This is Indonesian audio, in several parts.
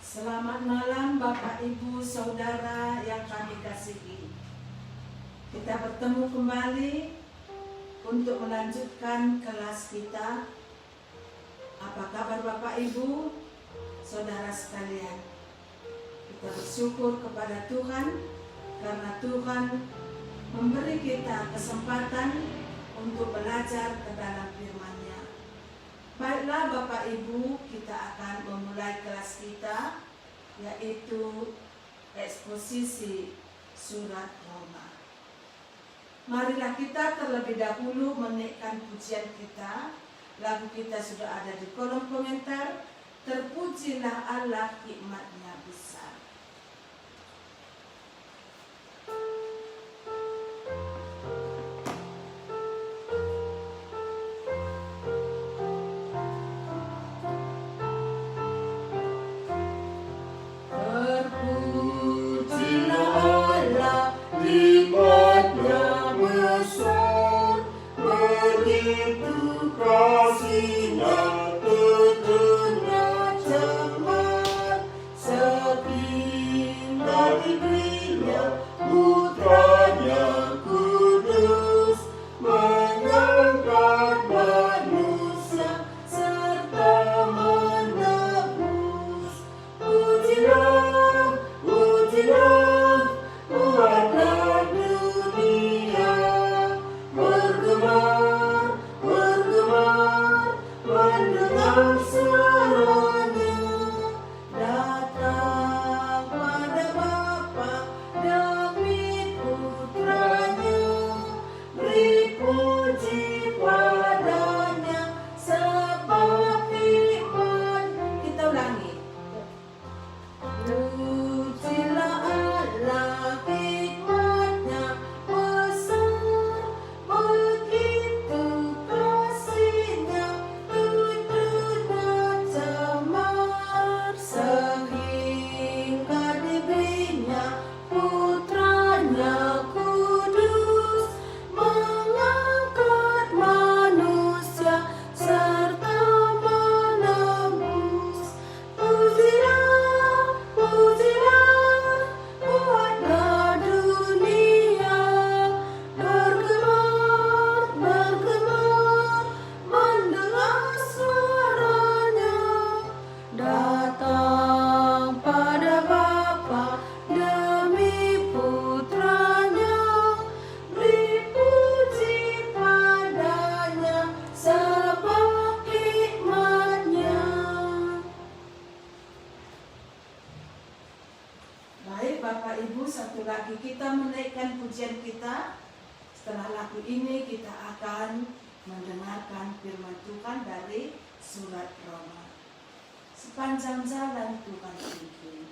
Selamat malam Bapak Ibu Saudara yang kami kasihi. Kita bertemu kembali untuk melanjutkan kelas kita. Apa kabar Bapak Ibu Saudara sekalian? Kita bersyukur kepada Tuhan karena Tuhan memberi kita kesempatan untuk belajar ke dalam firman-Nya. Baiklah Bapak Ibu, kita akan memulai kelas kita, yaitu eksposisi surat Roma. Marilah kita terlebih dahulu menaikkan pujian kita. Lagu kita sudah ada di kolom komentar. Terpujilah Allah, hikmat-Nya besar. Setelah lagu ini kita akan mendengarkan firman Tuhan dari surat Roma. Sepanjang jalan Tuhan pimpin.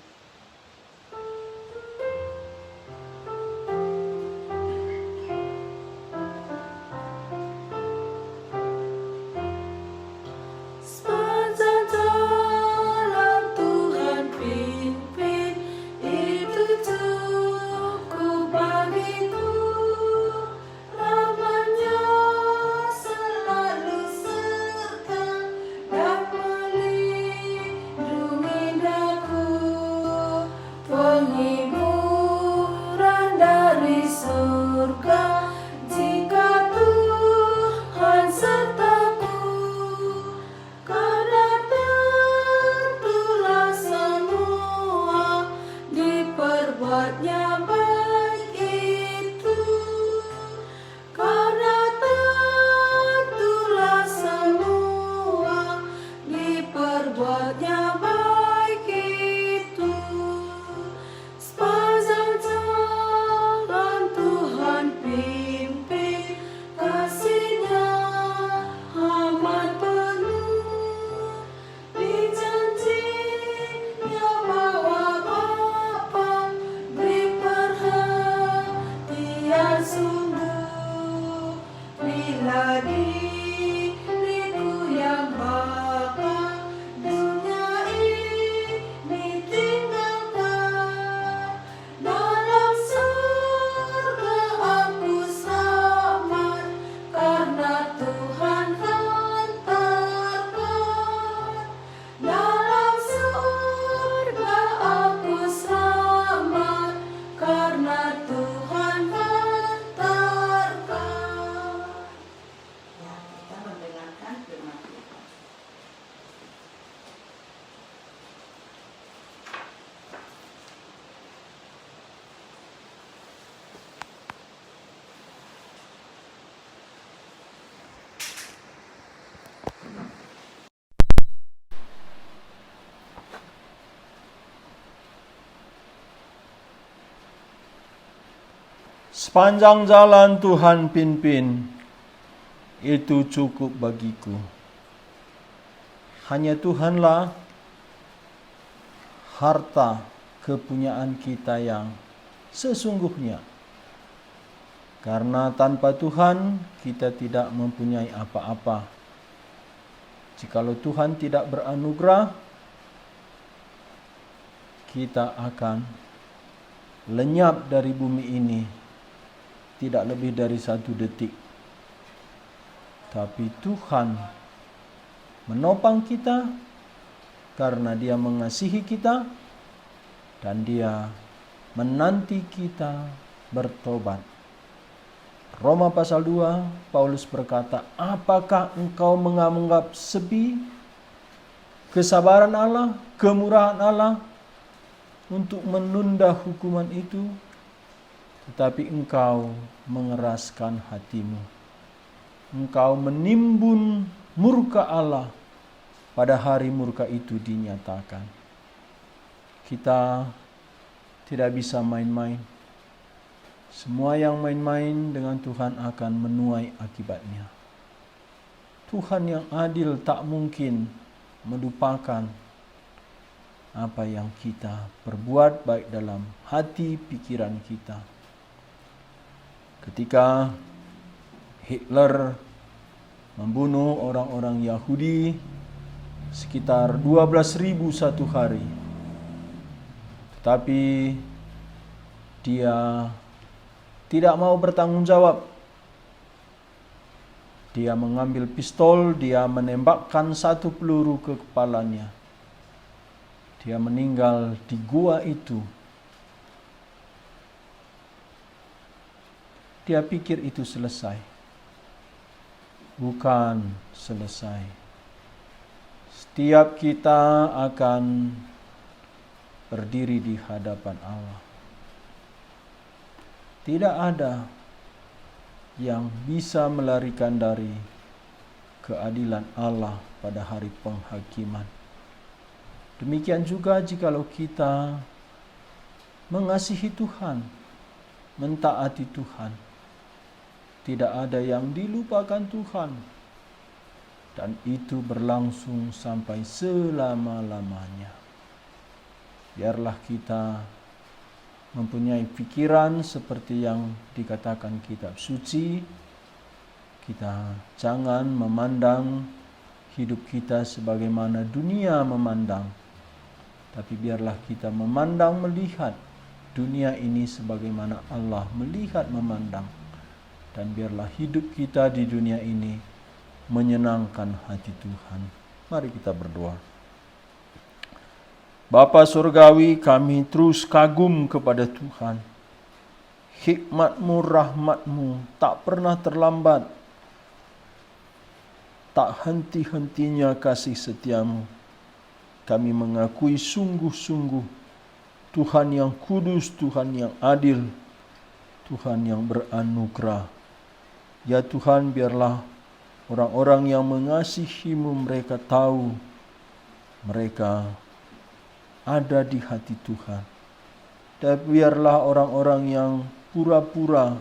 Penghilang Sepanjang jalan Tuhan pimpin, itu cukup bagiku. Hanya Tuhanlah harta kepunyaan kita yang sesungguhnya. Karena tanpa Tuhan kita tidak mempunyai apa-apa. Jikalau Tuhan tidak beranugerah, kita akan lenyap dari bumi ini tidak lebih dari 1 detik. Tapi Tuhan menopang kita karena Dia mengasihi kita dan Dia menanti kita bertobat. Roma pasal 2, Paulus berkata, apakah engkau menganggap sepi kesabaran Allah, kemurahan Allah untuk menunda hukuman itu? Tetapi engkau mengeraskan hatimu. Engkau menimbun murka Allah pada hari murka itu dinyatakan. Kita tidak bisa main-main. Semua yang main-main dengan Tuhan akan menuai akibatnya. Tuhan yang adil tak mungkin melupakan apa yang kita perbuat baik dalam hati pikiran kita. Ketika Hitler membunuh orang-orang Yahudi sekitar 12.000 satu hari. Tetapi dia tidak mau bertanggung jawab. Dia mengambil pistol, dia menembakkan 1 peluru ke kepalanya. Dia meninggal di gua itu. Dia pikir itu selesai. Bukan selesai. Setiap kita akan berdiri di hadapan Allah. Tidak ada yang bisa melarikan dari keadilan Allah pada hari penghakiman. Demikian juga jikalau kita mengasihi Tuhan, mentaati Tuhan. Tidak ada yang dilupakan Tuhan. Dan itu berlangsung sampai selama-lamanya. Biarlah kita mempunyai pikiran seperti yang dikatakan kitab suci. Kita jangan memandang hidup kita sebagaimana dunia memandang. Tapi biarlah kita memandang melihat dunia ini sebagaimana Allah melihat memandang. Dan biarlah hidup kita di dunia ini menyenangkan hati Tuhan. Mari kita berdoa. Bapa Surgawi, kami terus kagum kepada Tuhan. Hikmat-Mu, rahmat-Mu tak pernah terlambat. Tak henti-hentinya kasih setia-Mu. Kami mengakui sungguh-sungguh Tuhan yang kudus, Tuhan yang adil, Tuhan yang beranugerah. Ya Tuhan, biarlah orang-orang yang mengasihi-Mu mereka tahu mereka ada di hati Tuhan. Dan biarlah orang-orang yang pura-pura,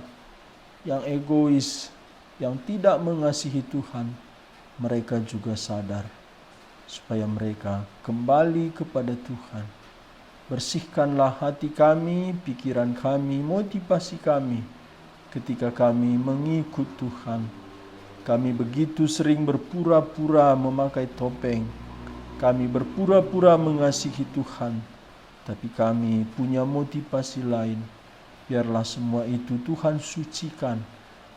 yang egois, yang tidak mengasihi Tuhan, mereka juga sadar supaya mereka kembali kepada Tuhan. Bersihkanlah hati kami, pikiran kami, motivasi kami ketika kami mengikut Tuhan. Kami begitu sering berpura-pura memakai topeng. Kami berpura-pura mengasihi Tuhan. Tapi kami punya motivasi lain. Biarlah semua itu Tuhan sucikan.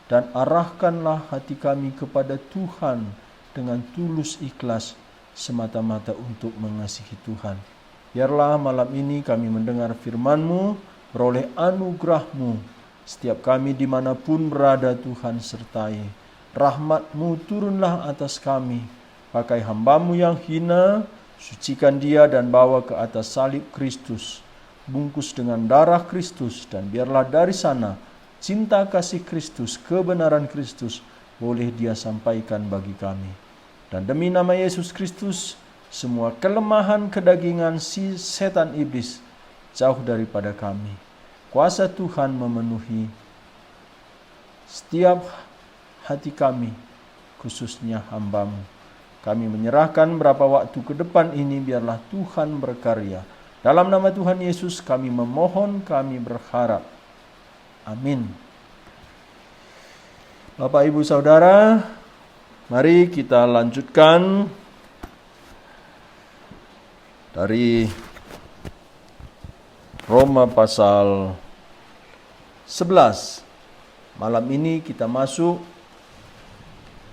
Dan arahkanlah hati kami kepada Tuhan dengan tulus ikhlas semata-mata untuk mengasihi Tuhan. Biarlah malam ini kami mendengar firman-Mu, beroleh anugerah-Mu. Setiap kami dimanapun berada Tuhan sertai. Rahmat-Mu turunlah atas kami. Pakai hamba-Mu yang hina, sucikan dia dan bawa ke atas salib Kristus. Bungkus dengan darah Kristus, dan biarlah dari sana cinta kasih Kristus, kebenaran Kristus boleh dia sampaikan bagi kami. Dan demi nama Yesus Kristus, semua kelemahan kedagingan si setan iblis jauh daripada kami. Kuasa Tuhan memenuhi setiap hati kami, khususnya hamba-Mu. Kami menyerahkan beberapa waktu ke depan ini, biarlah Tuhan berkarya. Dalam nama Tuhan Yesus kami memohon, kami berharap. Amin. Bapak, Ibu, Saudara, mari kita lanjutkan dari Roma pasal 11. Malam ini kita masuk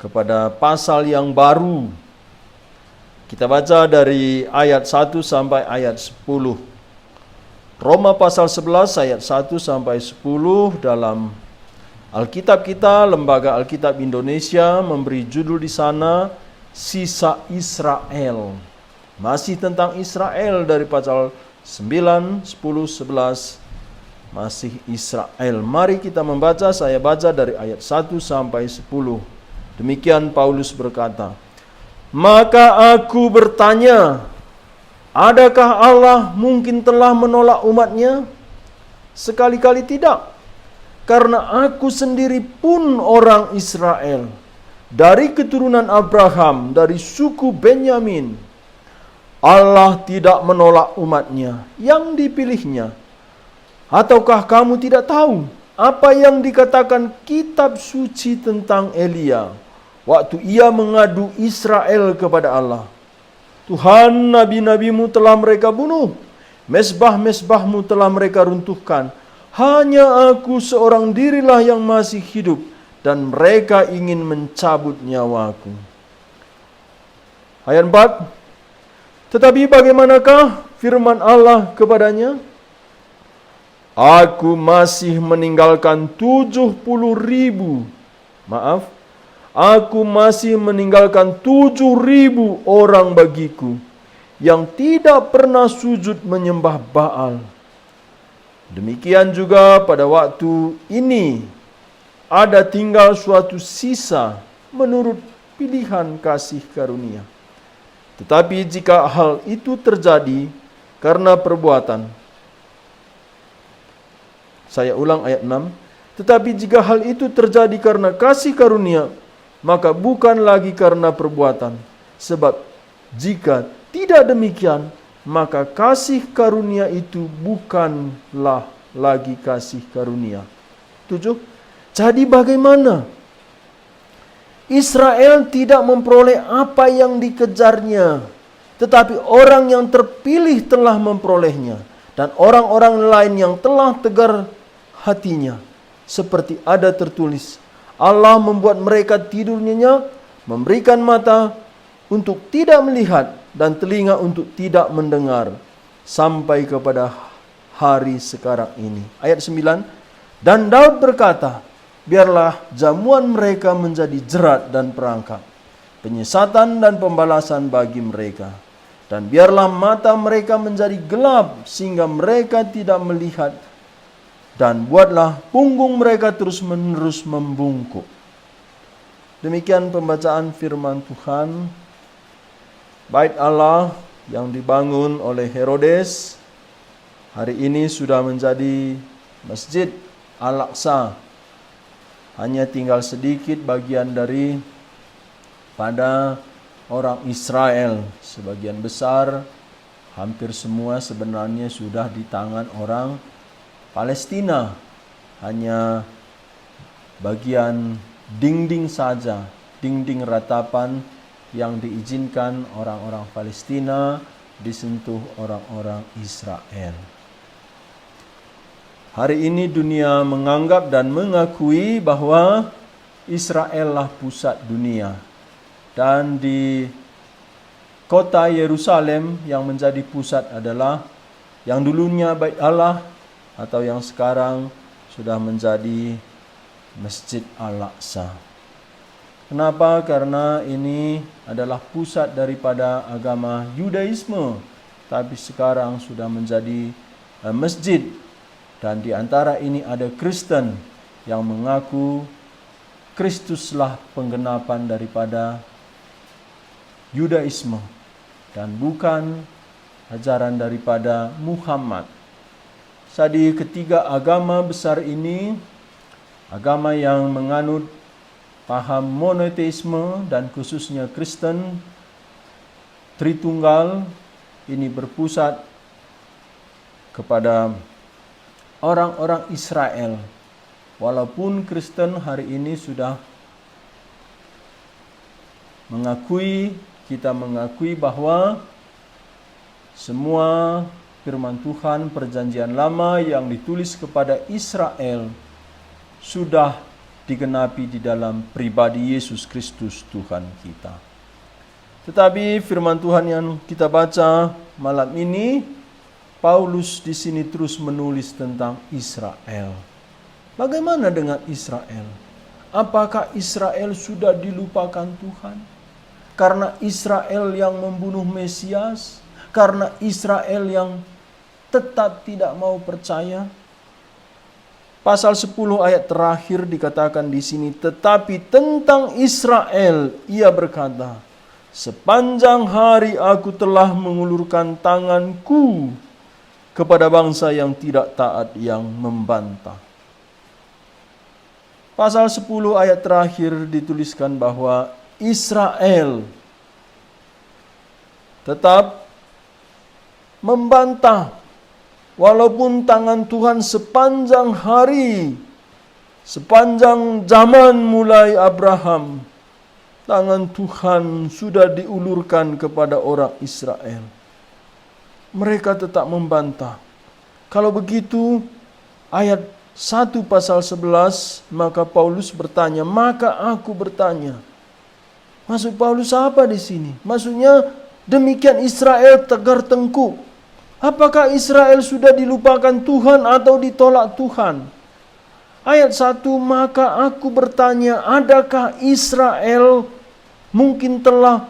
kepada pasal yang baru. Kita baca dari ayat 1 sampai ayat 10. Roma pasal 11 ayat 1 sampai 10 dalam Alkitab kita, Lembaga Alkitab Indonesia memberi judul di sana Sisa Israel. Masih tentang Israel dari pasal 9, 10, 11 masih Israel. Mari kita membaca, saya baca dari ayat 1 sampai 10. Demikian Paulus berkata, "Maka aku bertanya, adakah Allah mungkin telah menolak umatnya? Sekali-kali tidak. Karena aku sendiri pun orang Israel, dari keturunan Abraham, dari suku Benyamin. Allah tidak menolak umatnya yang dipilihnya. Ataukah kamu tidak tahu apa yang dikatakan kitab suci tentang Elia waktu ia mengadu Israel kepada Allah? Tuhan, nabi-nabimu telah mereka bunuh, mesbah-mesbahmu telah mereka runtuhkan. Hanya aku seorang dirilah yang masih hidup, dan mereka ingin mencabut nyawaku." Ayat 4. Tetapi bagaimanakah firman Allah kepadanya? Aku masih meninggalkan 70.000. Aku masih meninggalkan 7.000 orang bagiku yang tidak pernah sujud menyembah Baal. Demikian juga pada waktu ini ada tinggal suatu sisa menurut pilihan kasih karunia. Tetapi jika hal itu terjadi karena perbuatan, saya ulang ayat 6. Tetapi jika hal itu terjadi karena kasih karunia, maka bukan lagi karena perbuatan. Sebab jika tidak demikian, maka kasih karunia itu bukanlah lagi kasih karunia. 7. Jadi bagaimana? Israel tidak memperoleh apa yang dikejarnya, tetapi orang yang terpilih telah memperolehnya, dan orang-orang lain yang telah tegar hatinya. Seperti ada tertulis, Allah membuat mereka tidur nyenyak, memberikan mata untuk tidak melihat dan telinga untuk tidak mendengar, sampai kepada hari sekarang ini. Ayat 9. Dan Daud berkata, biarlah jamuan mereka menjadi jerat dan perangkap, penyesatan dan pembalasan bagi mereka. Dan biarlah mata mereka menjadi gelap sehingga mereka tidak melihat, dan buatlah punggung mereka terus-menerus membungkuk. Demikian pembacaan firman Tuhan. Bait Allah yang dibangun oleh Herodes hari ini sudah menjadi Masjid Al-Aqsa. Hanya tinggal sedikit bagian dari pada orang Israel. Sebagian besar, hampir semua sebenarnya sudah di tangan orang Palestina. Hanya bagian dinding saja, dinding ratapan yang diizinkan orang-orang Palestina disentuh orang-orang Israel. Hari ini dunia menganggap dan mengakui bahwa Israel lah pusat dunia. Dan di kota Yerusalem yang menjadi pusat adalah yang dulunya Bait Allah atau yang sekarang sudah menjadi Masjid Al-Aqsa. Kenapa? Karena ini adalah pusat daripada agama Yudaisme, tapi sekarang sudah menjadi masjid. Dan di antara ini ada Kristen yang mengaku Kristuslah penggenapan daripada Yudaisme dan bukan ajaran daripada Muhammad. Jadi ketiga agama besar ini agama yang menganut paham monoteisme dan khususnya Kristen Tritunggal ini berpusat kepada orang-orang Israel. Walaupun Kristen hari ini sudah kita mengakui bahwa semua firman Tuhan perjanjian lama yang ditulis kepada Israel sudah digenapi di dalam pribadi Yesus Kristus Tuhan kita. Tetapi firman Tuhan yang kita baca malam ini, Paulus di sini terus menulis tentang Israel. Bagaimana dengan Israel? Apakah Israel sudah dilupakan Tuhan? Karena Israel yang membunuh Mesias? Karena Israel yang tetap tidak mau percaya? Pasal 10 ayat terakhir dikatakan di sini, tetapi tentang Israel ia berkata, sepanjang hari aku telah mengulurkan tanganku kepada bangsa yang tidak taat yang membantah. Pasal 10 ayat terakhir dituliskan bahwa Israel tetap membantah walaupun tangan Tuhan sepanjang hari, sepanjang zaman mulai Abraham, tangan Tuhan sudah diulurkan kepada orang Israel. Mereka tetap membantah. Kalau begitu, ayat 1 pasal 11, maka Paulus bertanya, maka aku bertanya. Maksud Paulus apa di sini? Maksudnya demikian Israel tegar tengkuk. Apakah Israel sudah dilupakan Tuhan atau ditolak Tuhan? Ayat 1, maka aku bertanya, adakah Israel mungkin telah,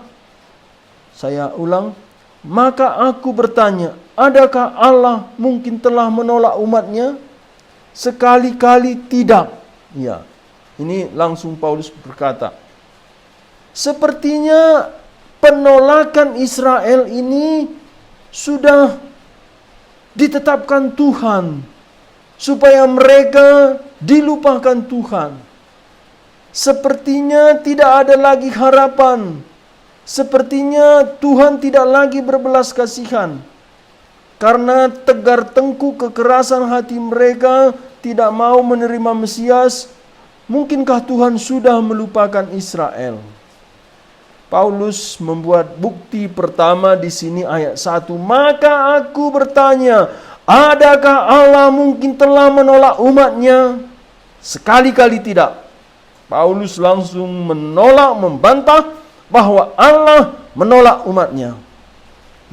saya ulang, maka aku bertanya, adakah Allah mungkin telah menolak umatnya? Sekali-kali tidak. Ya, ini langsung Paulus berkata, sepertinya penolakan Israel ini sudah ditetapkan Tuhan, supaya mereka dilupakan Tuhan. Sepertinya tidak ada lagi harapan. Sepertinya Tuhan tidak lagi berbelas kasihan. Karena tegar tengkuk kekerasan hati mereka tidak mau menerima Mesias, mungkinkah Tuhan sudah melupakan Israel? Paulus membuat bukti pertama di sini ayat 1. Maka aku bertanya, adakah Allah mungkin telah menolak umatnya? Sekali-kali tidak. Paulus langsung menolak, membantah bahwa Allah menolak umatnya.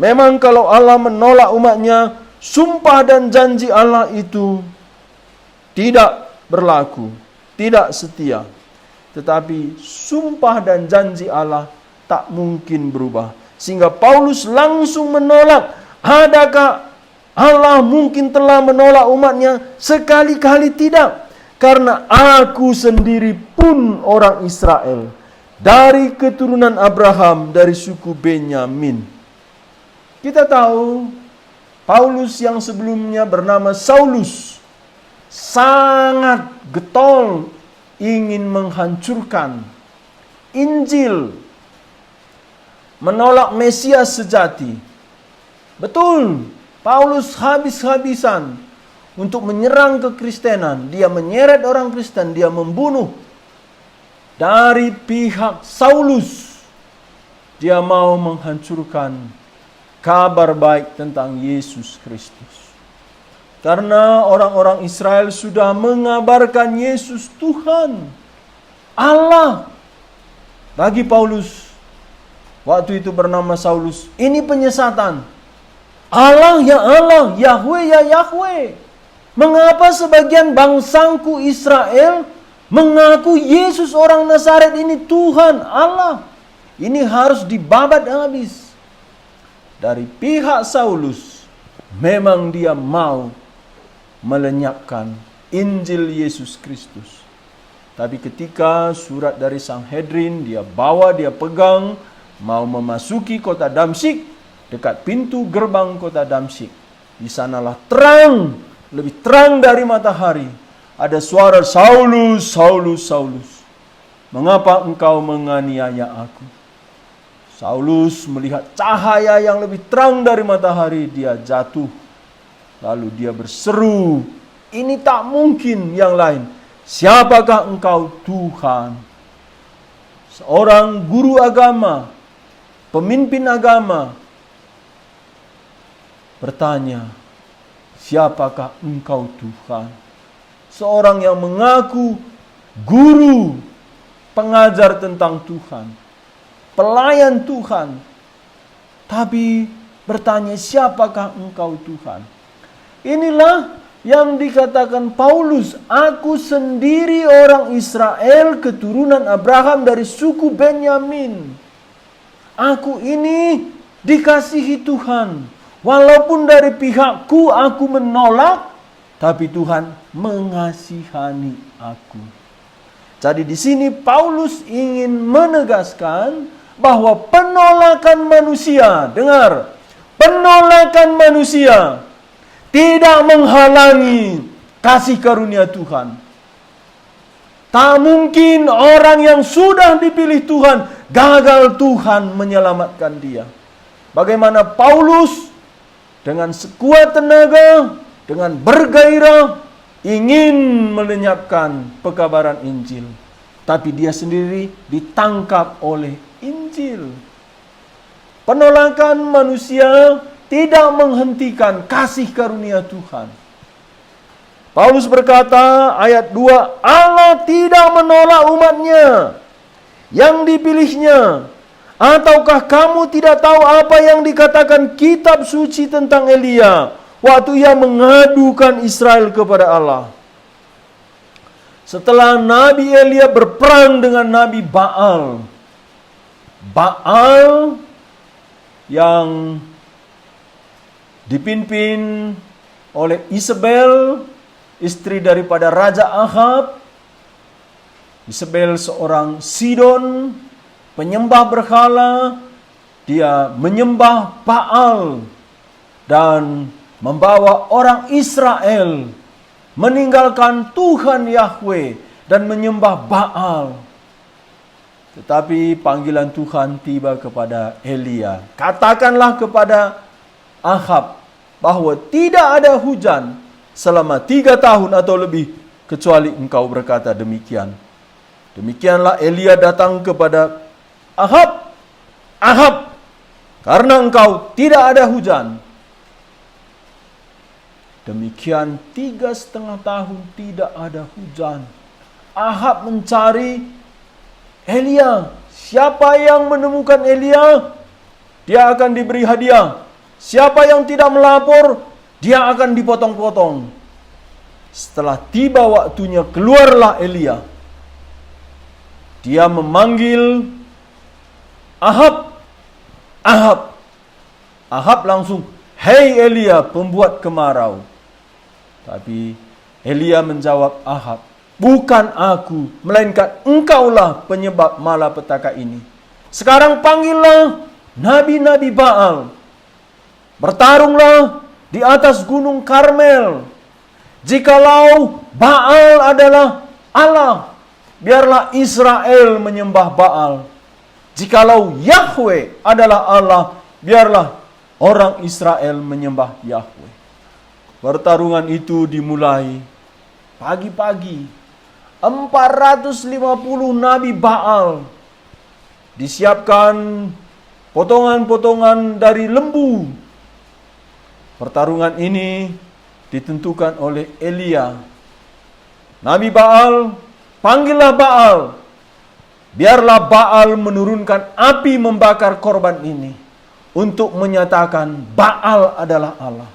Memang kalau Allah menolak umatnya, sumpah dan janji Allah itu tidak berlaku, tidak setia. Tetapi sumpah dan janji Allah tak mungkin berubah. Sehingga Paulus langsung menolak, adakah Allah mungkin telah menolak umatnya? Sekali-kali tidak. Karena aku sendiri pun orang Israel, dari keturunan Abraham, dari suku Benyamin. Kita tahu Paulus yang sebelumnya bernama Saulus sangat getol ingin menghancurkan Injil, menolak Mesias sejati. Betul, Paulus habis-habisan untuk menyerang kekristenan. Dia menyeret orang Kristen, dia membunuh. Dari pihak Saulus, dia mau menghancurkan kabar baik tentang Yesus Kristus. Karena orang-orang Israel sudah mengabarkan Yesus Tuhan, Allah. Bagi Paulus, waktu itu bernama Saulus, ini penyesatan. Allah ya Allah, Yahweh ya Yahweh. Mengapa sebagian bangsaku Israel mengaku Yesus orang Nazaret ini Tuhan Allah? Ini harus dibabat habis. Dari pihak Saulus, memang dia mau melenyapkan Injil Yesus Kristus. Tapi ketika surat dari Sanhedrin dia bawa, dia pegang, mau memasuki kota Damsyik, dekat pintu gerbang kota Damsyik, di sanalah terang, lebih terang dari matahari. ada suara, "Saulus, Saulus, Saulus, mengapa engkau menganiaya aku?" Saulus melihat cahaya yang lebih terang dari matahari, dia jatuh. Lalu dia berseru, "Ini tak mungkin yang lain. Siapakah engkau, Tuhan?" Seorang guru agama, pemimpin agama, bertanya, "Siapakah engkau, Tuhan?" Seorang yang mengaku guru, pengajar tentang Tuhan, pelayan Tuhan, tapi bertanya, "Siapakah engkau, Tuhan?" Inilah yang dikatakan Paulus, "Aku sendiri orang Israel, keturunan Abraham dari suku Benyamin. Aku ini dikasihi Tuhan. Walaupun dari pihakku aku menolak, tapi Tuhan mengasihani aku." Jadi di sini Paulus ingin menegaskan bahwa penolakan manusia, dengar, penolakan manusia tidak menghalangi kasih karunia Tuhan. Tak mungkin orang yang sudah dipilih Tuhan gagal Tuhan menyelamatkan dia. Bagaimana Paulus dengan sekuat tenaga, dengan bergairah ingin melenyapkan pekabaran Injil, tapi dia sendiri ditangkap oleh Injil. Penolakan manusia tidak menghentikan kasih karunia Tuhan. Paulus berkata, ayat 2, "Allah tidak menolak umatnya yang dipilihnya. Ataukah kamu tidak tahu apa yang dikatakan kitab suci tentang Elia waktu ia mengadukan Israel kepada Allah? Setelah Nabi Elia berperang dengan Nabi Baal. Baal yang dipimpin oleh Isabel, istri daripada Raja Ahab. Isabel seorang Sidon, penyembah berhala. Dia menyembah Baal dan membawa orang Israel meninggalkan Tuhan Yahweh dan menyembah Baal. Tetapi panggilan Tuhan tiba kepada Elia. "Katakanlah kepada Ahab bahwa tidak ada hujan selama 3 tahun atau lebih, kecuali engkau berkata demikian." Demikianlah Elia datang kepada Ahab, "Ahab, karena engkau tidak ada hujan." Demikian 3,5 tahun tidak ada hujan. Ahab mencari Elia. Siapa yang menemukan Elia, dia akan diberi hadiah. Siapa yang tidak melapor, dia akan dipotong-potong. Setelah tiba waktunya, keluarlah Elia. Dia memanggil Ahab. Ahab. Ahab langsung, "Hei Elia, pembuat kemarau." Tapi Elia menjawab Ahab, "Bukan aku, melainkan engkaulah penyebab malapetaka ini. Sekarang panggillah nabi-nabi Baal. Bertarunglah di atas gunung Karmel. Jikalau Baal adalah Allah, biarlah Israel menyembah Baal. Jikalau Yahweh adalah Allah, biarlah orang Israel menyembah Yahweh." Pertarungan itu dimulai pagi-pagi. 450 nabi Baal. Disiapkan potongan-potongan dari lembu. Pertarungan ini ditentukan oleh Elia. Nabi Baal, "Panggillah Baal. Biarlah Baal menurunkan api membakar korban ini untuk menyatakan Baal adalah Allah."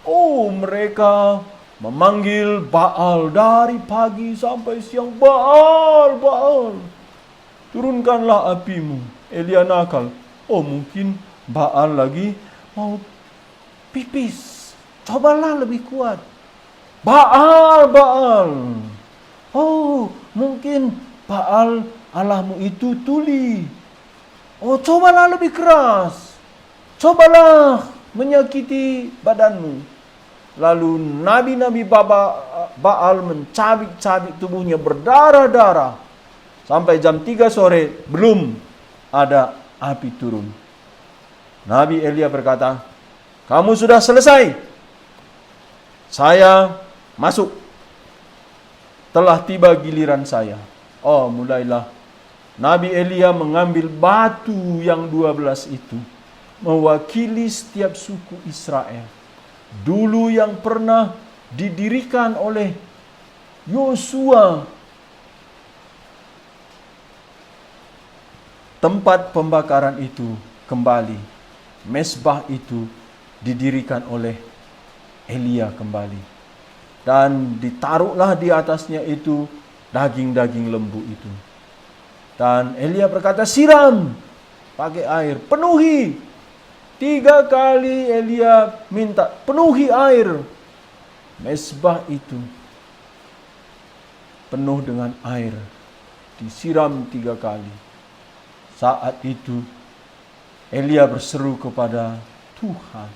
Oh, mereka memanggil Baal dari pagi sampai siang. "Baal, Baal, turunkanlah apimu." Elia nakal. Oh, mungkin Baal lagi mau pipis. Cobalah lebih kuat. "Baal, Baal." Oh, mungkin Baal Allahmu itu tuli. Oh, cobalah lebih keras. Cobalah menyakiti badanmu. Lalu nabi-nabi Baal mencabik-cabik tubuhnya berdarah-darah. Sampai jam 3 sore belum ada api turun. Nabi Elia berkata, "Kamu sudah selesai. Saya masuk. Telah tiba giliran saya." Oh, mulailah Nabi Elia mengambil batu yang 12 itu, mewakili setiap suku Israel. Dulu yang pernah didirikan oleh Yosua, tempat pembakaran itu kembali. Mezbah itu didirikan oleh Elia kembali. Dan ditaruhlah di atasnya itu daging-daging lembu itu. Dan Elia berkata, "Siram pakai air, penuhi." 3 kali Elia minta, penuhi air. Mezbah itu penuh dengan air, disiram 3 kali. Saat itu Elia berseru kepada Tuhan,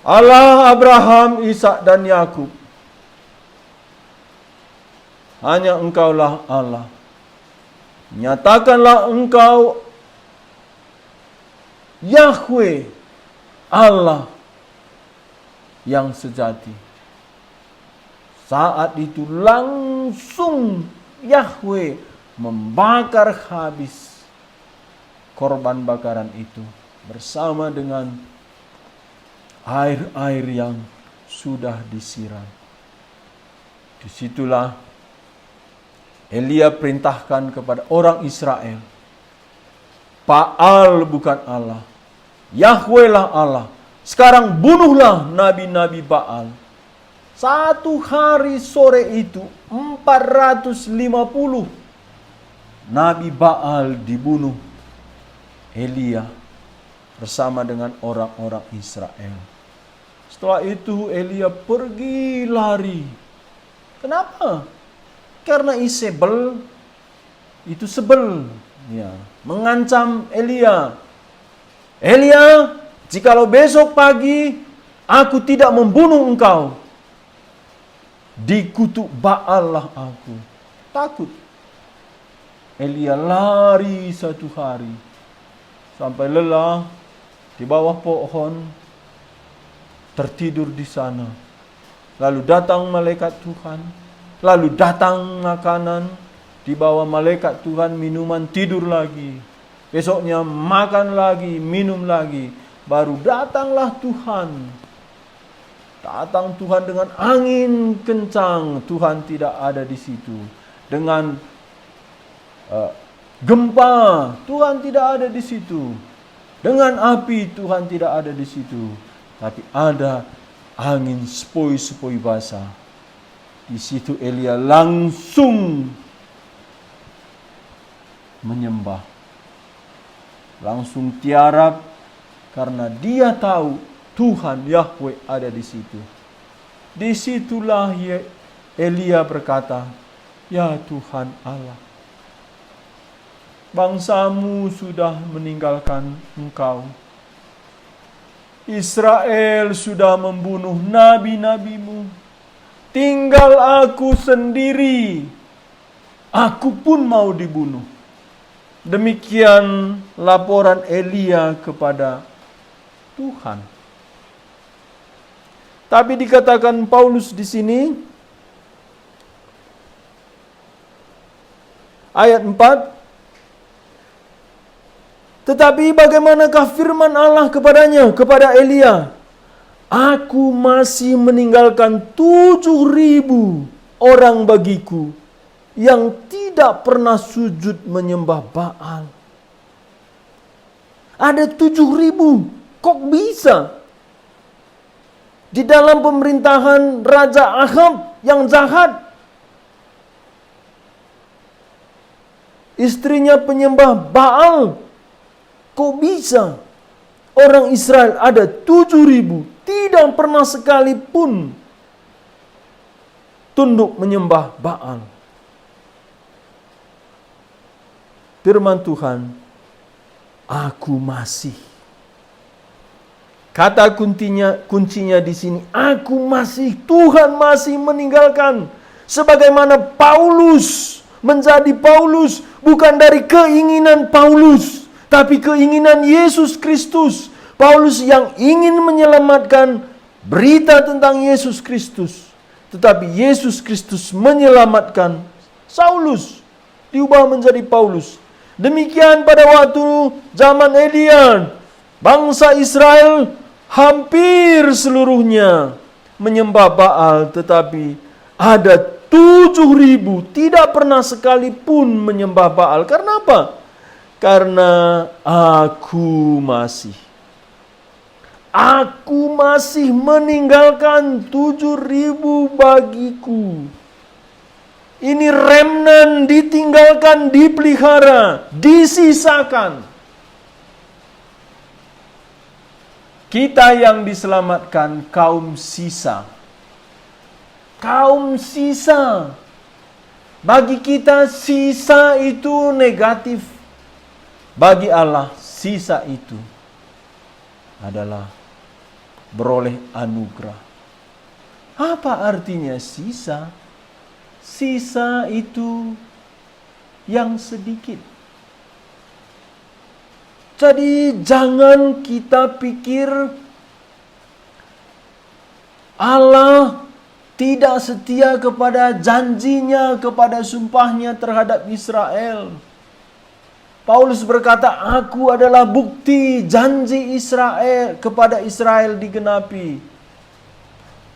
"Allah Abraham, Ishak dan Yakub, hanya Engkaulah Allah. Nyatakanlah Engkau Yahweh, Allah yang sejati." Saat itu langsung Yahweh membakar habis korban bakaran itu bersama dengan air-air yang sudah disiram. Disitulah Elia perintahkan kepada orang Israel, Baal bukan Allah, Yahweh lah Allah. Sekarang bunuhlah nabi-nabi Baal. 1 hari sore itu 450 nabi Baal dibunuh Elia bersama dengan orang-orang Israel. Setelah itu Elia pergi lari. Kenapa? Karena Isabel itu sebel, ya, mengancam Elia. "Elia, jikalau besok pagi aku tidak membunuh engkau, dikutuk Baal lah aku." Takut. Elia lari 1 hari sampai lelah di bawah pohon, tertidur di sana. Lalu datang malaikat Tuhan, lalu datang makanan, dibawa malaikat Tuhan, minuman, tidur lagi. Besoknya makan lagi, minum lagi. Baru datanglah Tuhan. Datang Tuhan dengan angin kencang, Tuhan tidak ada di situ. Dengan gempa, Tuhan tidak ada di situ. Dengan api, Tuhan tidak ada di situ. Tapi ada angin sepoi-sepoi basah. Di situ Elia langsung menyembah. Langsung tiarap karena dia tahu Tuhan Yahweh ada di situ. Disitulah Elia berkata, "Ya Tuhan Allah, bangsamu sudah meninggalkan Engkau. Israel sudah membunuh nabi-nabimu. Tinggal aku sendiri. Aku pun mau dibunuh." Demikian laporan Elia kepada Tuhan. Tapi dikatakan Paulus di sini, ayat 4, "Tetapi bagaimanakah firman Allah kepadanya, kepada Elia? Aku masih meninggalkan 7.000 orang bagiku yang tidak pernah sujud menyembah Baal." Ada 7.000. Kok bisa? Di dalam pemerintahan Raja Ahab yang jahat, istrinya penyembah Baal. Kok bisa orang Israel ada 7.000 tidak pernah sekalipun tunduk menyembah Baal? Firman Tuhan, "Aku masih." Kata kuncinya di sini, Tuhan masih meninggalkan. Sebagaimana Paulus menjadi Paulus bukan dari keinginan Paulus, tapi keinginan Yesus Kristus. Paulus yang ingin menyelamatkan berita tentang Yesus Kristus, tetapi Yesus Kristus menyelamatkan Saulus, diubah menjadi Paulus. Demikian pada waktu zaman Elia, bangsa Israel hampir seluruhnya menyembah Baal, tetapi ada 7.000 tidak pernah sekalipun menyembah Baal. Karena apa? Karena aku masih meninggalkan 7.000 bagiku. Ini remnant, ditinggalkan, dipelihara, disisakan. Kita yang diselamatkan kaum sisa. Kaum sisa. Bagi kita sisa itu negatif. Bagi Allah sisa itu adalah beroleh anugerah. Apa artinya sisa? Sisa itu yang sedikit. Jadi jangan kita pikir Allah tidak setia kepada janjinya, kepada sumpahnya terhadap Israel. Paulus berkata, aku adalah bukti janji Israel kepada Israel digenapi.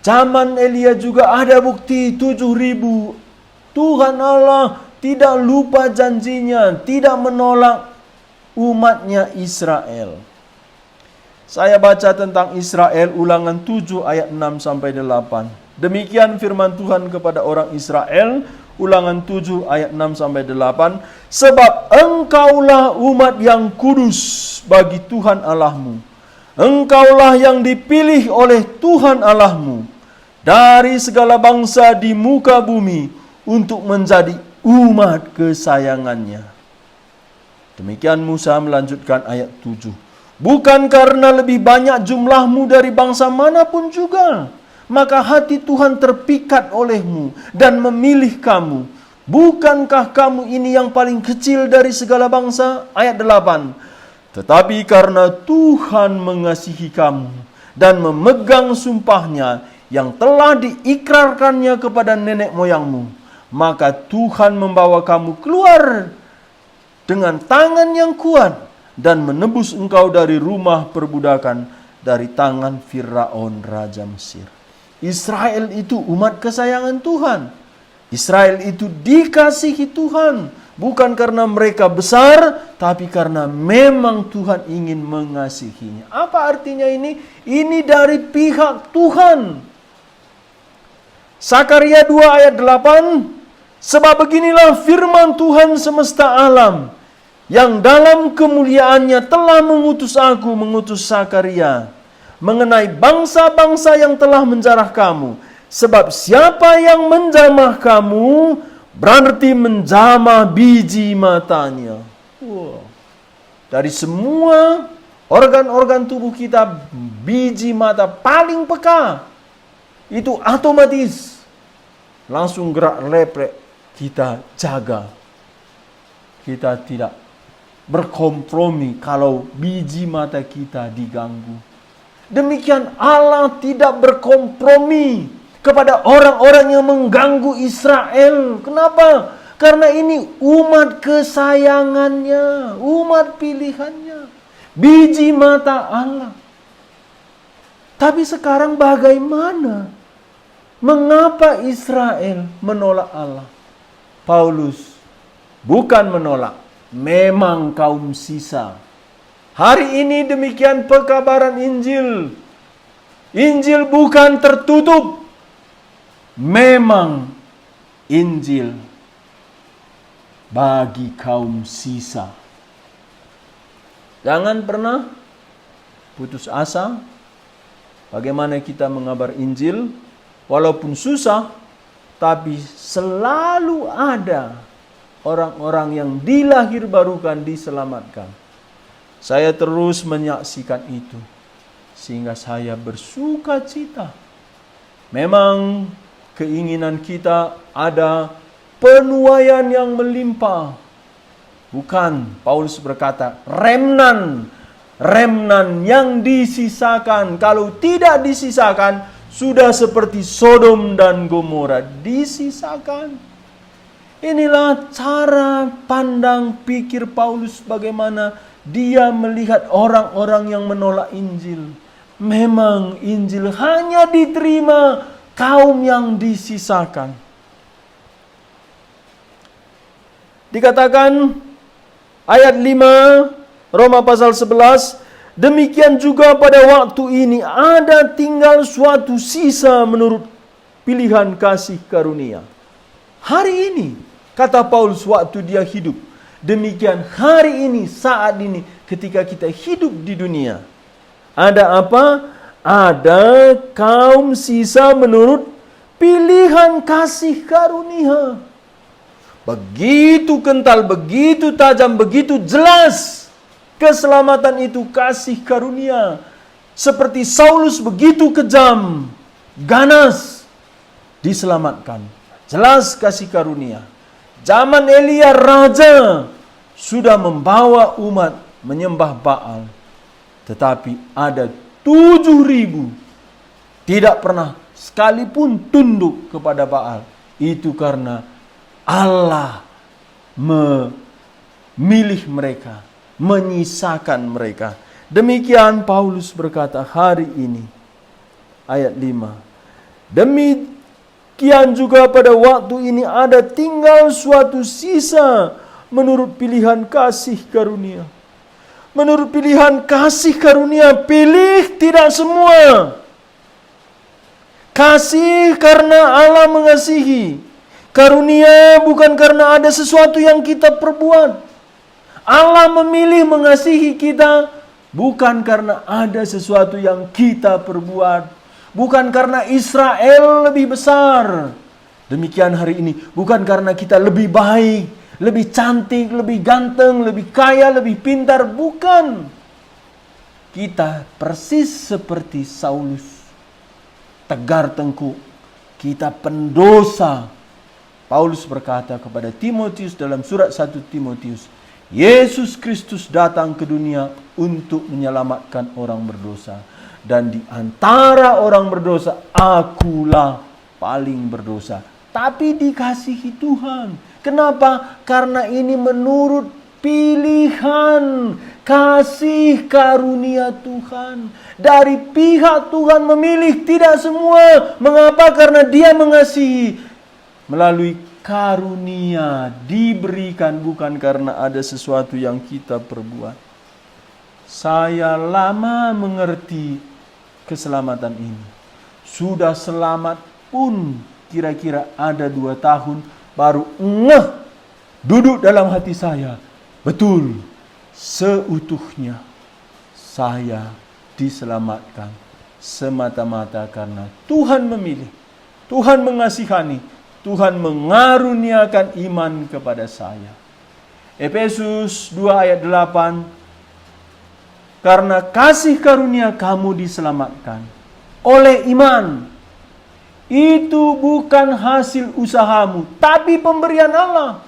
Zaman Elia juga ada bukti 7.000. Tuhan Allah tidak lupa janjinya, tidak menolak umatnya Israel. Saya baca tentang Israel Ulangan 7 ayat 6-8. Demikian firman Tuhan kepada orang Israel, Ulangan 7 ayat 6-8. Sebab engkaulah umat yang kudus bagi Tuhan Allahmu. Engkaulah yang dipilih oleh Tuhan Allahmu dari segala bangsa di muka bumi untuk menjadi umat kesayangannya. Demikian Musa melanjutkan ayat 7. Bukan karena lebih banyak jumlahmu dari bangsa manapun juga, maka hati Tuhan terpikat olehmu dan memilih kamu. Bukankah kamu ini yang paling kecil dari segala bangsa? Ayat 8. Tetapi karena Tuhan mengasihi kamu dan memegang sumpahnya yang telah diikrarkannya kepada nenek moyangmu, maka Tuhan membawa kamu keluar dengan tangan yang kuat dan menebus engkau dari rumah perbudakan, dari tangan Firaun Raja Mesir. Israel itu umat kesayangan Tuhan. Israel itu dikasihi Tuhan. Bukan karena mereka besar, tapi karena memang Tuhan ingin mengasihinya. Apa artinya ini? Ini dari pihak Tuhan. Sakaria 2 ayat 8. Sebab beginilah firman Tuhan semesta alam, yang dalam kemuliaannya telah mengutus Sakaria, mengenai bangsa-bangsa yang telah menjarah kamu. Sebab siapa yang menjamah kamu, berarti menjamah biji matanya. Wow. Dari semua organ-organ tubuh kita, biji mata paling peka. Itu otomatis langsung gerak leprek kita jaga. Kita tidak berkompromi kalau biji mata kita diganggu. Demikian Allah tidak berkompromi kepada orang-orang yang mengganggu Israel. Kenapa? Karena ini umat kesayangannya, umat pilihannya, biji mata Allah. Tapi sekarang bagaimana? Mengapa Israel menolak Allah? Paulus bukan menolak, memang kaum sisa. Hari ini demikian pekabaran Injil. Injil bukan tertutup. Memang Injil bagi kaum sisa. Jangan pernah putus asa. Bagaimana kita mengabar Injil, walaupun susah, tapi selalu ada orang-orang yang dilahirbarukan, diselamatkan. Saya terus menyaksikan itu. sehingga saya bersuka cita. Memang keinginan kita ada penuaian yang melimpah. Bukan, Paulus berkata, remnan yang disisakan. Kalau tidak disisakan, sudah seperti Sodom dan Gomora, disisakan. Inilah cara pandang pikir Paulus bagaimana dia melihat orang-orang yang menolak Injil. Memang Injil hanya diterima kaum yang disisakan. Dikatakan ayat 5 Roma pasal 11, demikian juga pada waktu ini ada tinggal suatu sisa menurut pilihan kasih karunia. Hari ini, kata Paulus waktu dia hidup, demikian hari ini, saat ini, ketika kita hidup di dunia. Ada apa? Ada kaum sisa menurut pilihan kasih karunia. Begitu kental, begitu tajam, begitu jelas. Keselamatan itu kasih karunia. Seperti Saulus begitu kejam, ganas, diselamatkan. Jelas kasih karunia. Zaman Elia raja sudah membawa umat menyembah Baal. Tetapi ada 7.000 tidak pernah sekalipun tunduk kepada Baal. Itu karena Allah memilih mereka, menyisakan mereka. Demikian Paulus berkata hari ini. Ayat 5. Demikian juga pada waktu ini ada tinggal suatu sisa menurut pilihan kasih karunia. Menurut pilihan kasih karunia, pilih tidak semua. Kasih karena Allah mengasihi. Karunia bukan karena ada sesuatu yang kita perbuat. Allah memilih mengasihi kita bukan karena ada sesuatu yang kita perbuat. Bukan karena Israel lebih besar. Demikian hari ini, bukan karena kita lebih baik, lebih cantik, lebih ganteng, lebih kaya, lebih pintar. Bukan. Kita persis seperti Saulus. Tegar tengkuk. Kita pendosa. Paulus berkata kepada Timotius dalam surat 1 Timotius, Yesus Kristus datang ke dunia untuk menyelamatkan orang berdosa. Dan di antara orang berdosa, akulah paling berdosa. Tapi dikasihi Tuhan. Kenapa? Karena ini menurut pilihan kasih karunia Tuhan. Dari pihak Tuhan memilih tidak semua. Mengapa? Karena Dia mengasihi. Melalui karunia diberikan bukan karena ada sesuatu yang kita perbuat. Saya lama mengerti keselamatan ini. Sudah selamat pun kira-kira ada 2 tahun baru duduk dalam hati saya. Betul, seutuhnya saya diselamatkan semata-mata karena Tuhan memilih, Tuhan mengasihani, Tuhan mengaruniakan iman kepada saya. Efesus 2 ayat 8, karena kasih karunia kamu diselamatkan oleh iman. Itu bukan hasil usahamu, tapi pemberian Allah.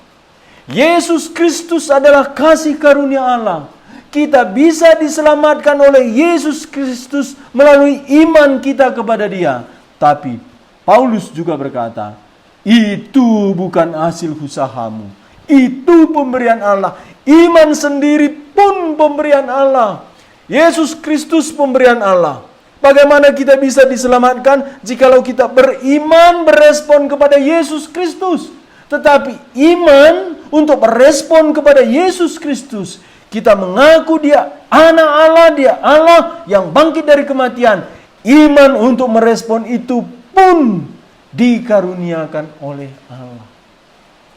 Yesus Kristus adalah kasih karunia Allah. Kita bisa diselamatkan oleh Yesus Kristus melalui iman kita kepada Dia. Tapi Paulus juga berkata, itu bukan hasil usahamu. Itu pemberian Allah. Iman sendiri pun pemberian Allah. Yesus Kristus pemberian Allah. Bagaimana kita bisa diselamatkan jikalau kita beriman berespon kepada Yesus Kristus? Tetapi iman untuk berespon kepada Yesus Kristus, kita mengaku Dia anak Allah, Dia Allah yang bangkit dari kematian. Iman untuk merespon itu pun dikaruniakan oleh Allah.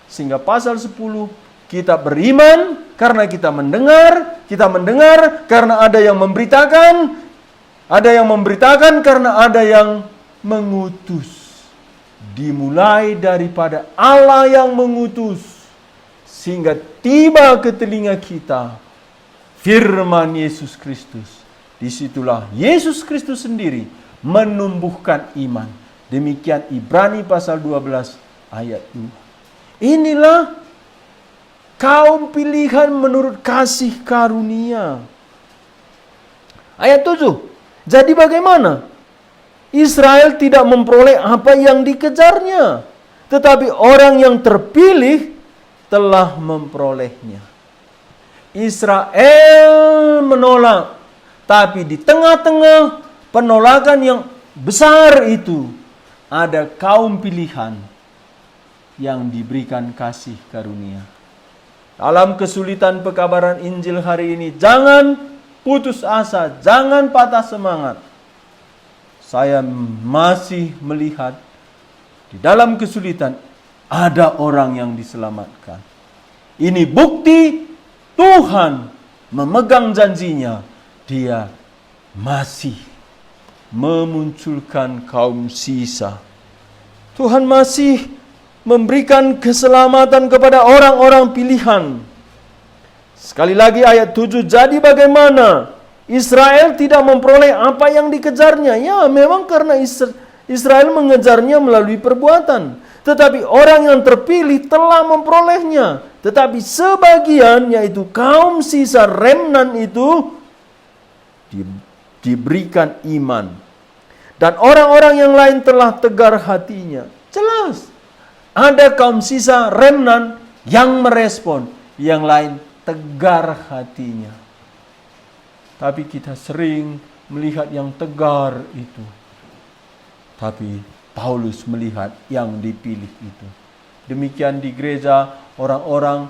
Sehingga pasal 10, kita beriman karena kita mendengar karena ada yang memberitakan karena ada yang mengutus. Dimulai daripada Allah yang mengutus sehingga tiba ke telinga kita firman Yesus Kristus Disitulah Yesus Kristus sendiri menumbuhkan iman. Demikian Ibrani pasal 12 ayat 2. Inilah kaum pilihan menurut kasih karunia. Ayat 7. Jadi bagaimana? Israel tidak memperoleh apa yang dikejarnya, tetapi orang yang terpilih telah memperolehnya. Israel menolak, tapi di tengah-tengah penolakan yang besar itu ada kaum pilihan yang diberikan kasih karunia. Dalam kesulitan pekabaran Injil hari ini, jangan putus asa, jangan patah semangat. Saya masih melihat di dalam kesulitan ada orang yang diselamatkan. Ini bukti Tuhan memegang janjinya. Dia masih memunculkan kaum sisa. Tuhan masih memberikan keselamatan kepada orang-orang pilihan. Sekali lagi ayat 7, jadi bagaimana? Israel tidak memperoleh apa yang dikejarnya. Ya, memang karena Israel mengejarnya melalui perbuatan. Tetapi orang yang terpilih telah memperolehnya. Tetapi sebagian, yaitu kaum sisa remnan itu, diberikan iman. Dan orang-orang yang lain telah tegar hatinya. Jelas. Ada kaum sisa remnan yang merespon. Yang lain tegar hatinya. Tapi kita sering melihat yang tegar itu. Tapi Paulus melihat yang dipilih itu. Demikian di gereja, orang-orang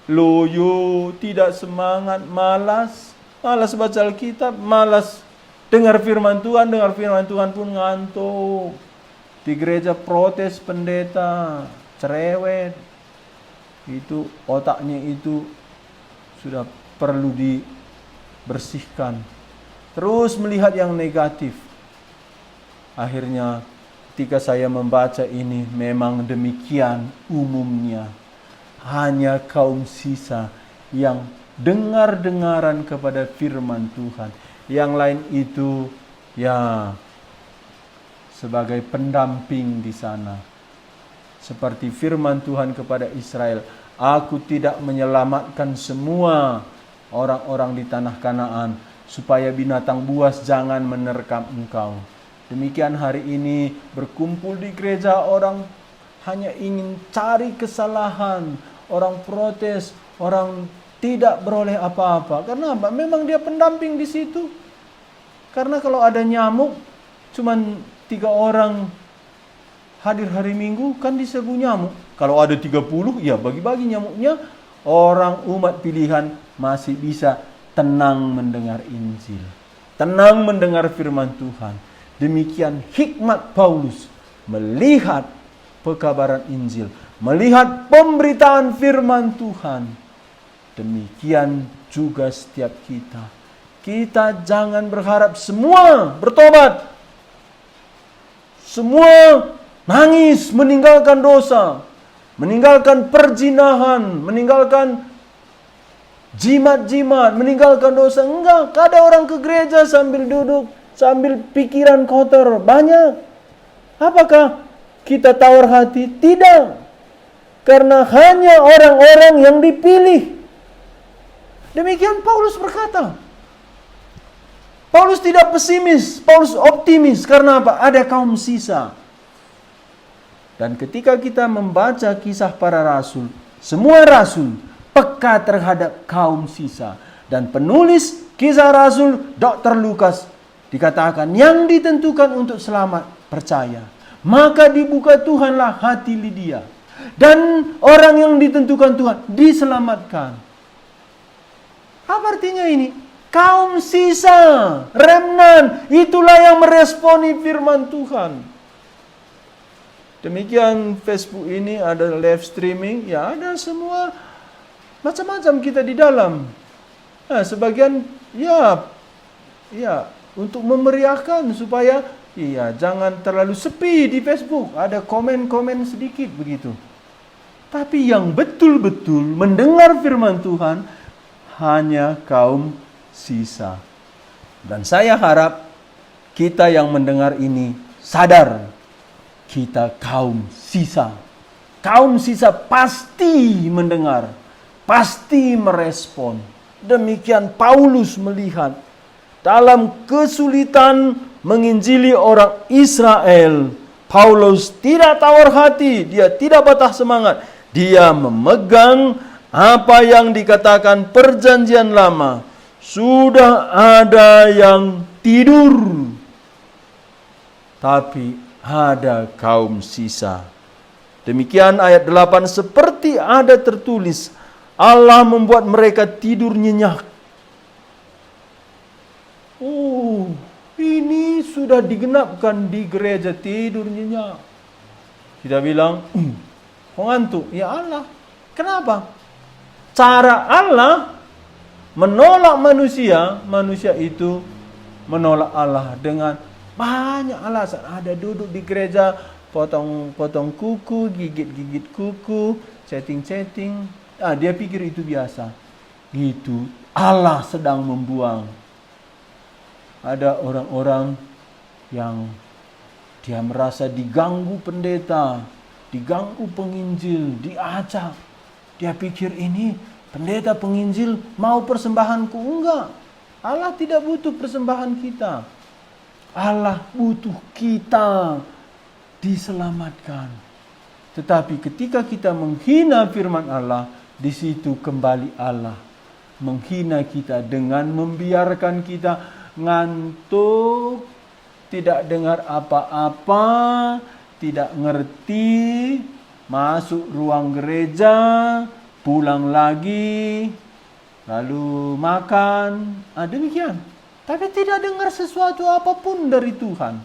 loyo, tidak semangat, malas baca Alkitab, malas dengar firman Tuhan pun ngantuk. Di gereja protes pendeta, cerewet. Itu otaknya itu sudah perlu dibersihkan. Terus melihat yang negatif. Akhirnya ketika saya membaca ini, memang demikian umumnya. Hanya kaum sisa yang dengar-dengaran kepada firman Tuhan. Yang lain itu ya sebagai pendamping di sana. Seperti firman Tuhan kepada Israel, aku tidak menyelamatkan semua orang-orang di tanah Kanaan, supaya binatang buas jangan menerkam engkau. Demikian hari ini berkumpul di gereja, orang hanya ingin cari kesalahan, orang protes, orang tidak beroleh apa-apa. Karena apa? Memang dia pendamping di situ. Karena kalau ada nyamuk, cuman 3 orang hadir hari Minggu, kan diserbu nyamuk. Kalau ada 30, ya bagi-bagi nyamuknya. Orang umat pilihan masih bisa tenang mendengar Injil. Tenang mendengar firman Tuhan. Demikian hikmat Paulus melihat pekabaran Injil, melihat pemberitaan firman Tuhan. Demikian juga setiap kita. Kita jangan berharap semua bertobat. Semua nangis meninggalkan dosa, meninggalkan perzinahan, meninggalkan jimat-jimat, meninggalkan dosa. Enggak, ada orang ke gereja sambil duduk, sambil pikiran kotor. Banyak. Apakah kita tawar hati? Tidak. Karena hanya orang-orang yang dipilih. Demikian Paulus berkata. Paulus tidak pesimis, Paulus optimis. Karena apa? Ada kaum sisa. Dan ketika kita membaca kisah para rasul, semua rasul peka terhadap kaum sisa. Dan penulis kisah rasul, Dr. Lukas, dikatakan yang ditentukan untuk selamat percaya. Maka dibuka Tuhanlah hati Lydia. Dan orang yang ditentukan Tuhan diselamatkan. Apa artinya ini? Kaum sisa, remnan, itulah yang meresponi firman Tuhan. Demikian Facebook ini ada live streaming, ya ada semua macam-macam kita di dalam. Nah, sebagian ya untuk memeriahkan supaya jangan terlalu sepi di Facebook, ada komen-komen sedikit begitu. Tapi yang betul-betul mendengar firman Tuhan hanya kaum sisa. Dan saya harap kita yang mendengar ini sadar, kita kaum sisa. Kaum sisa pasti mendengar, pasti merespon. Demikian Paulus melihat dalam kesulitan menginjili orang Israel. Paulus tidak tawar hati, dia tidak patah semangat. Dia memegang apa yang dikatakan perjanjian lama. Sudah ada yang tidur, tapi ada kaum sisa. Demikian ayat 8, seperti ada tertulis, Allah membuat mereka tidur nyenyak. Ini sudah digenapkan di gereja, tidur nyenyak. Kita bilang, kok ngantuk? Ya Allah. Kenapa? Cara Allah menolak manusia, manusia itu menolak Allah dengan banyak alasan. Ada duduk di gereja, potong kuku, gigit kuku, chatting. Dia pikir itu biasa. Itu Allah sedang membuang. Ada orang-orang yang dia merasa diganggu pendeta, diganggu penginjil, diacak. Dia pikir ini pendeta penginjil mau persembahanku. Enggak. Allah tidak butuh persembahan kita. Allah butuh kita diselamatkan. Tetapi ketika kita menghina firman Allah, di situ kembali Allah menghina kita dengan membiarkan kita ngantuk, tidak dengar apa-apa, tidak ngerti, masuk ruang gereja, pulang lagi, lalu makan, demikian. Tapi tidak dengar sesuatu apapun dari Tuhan.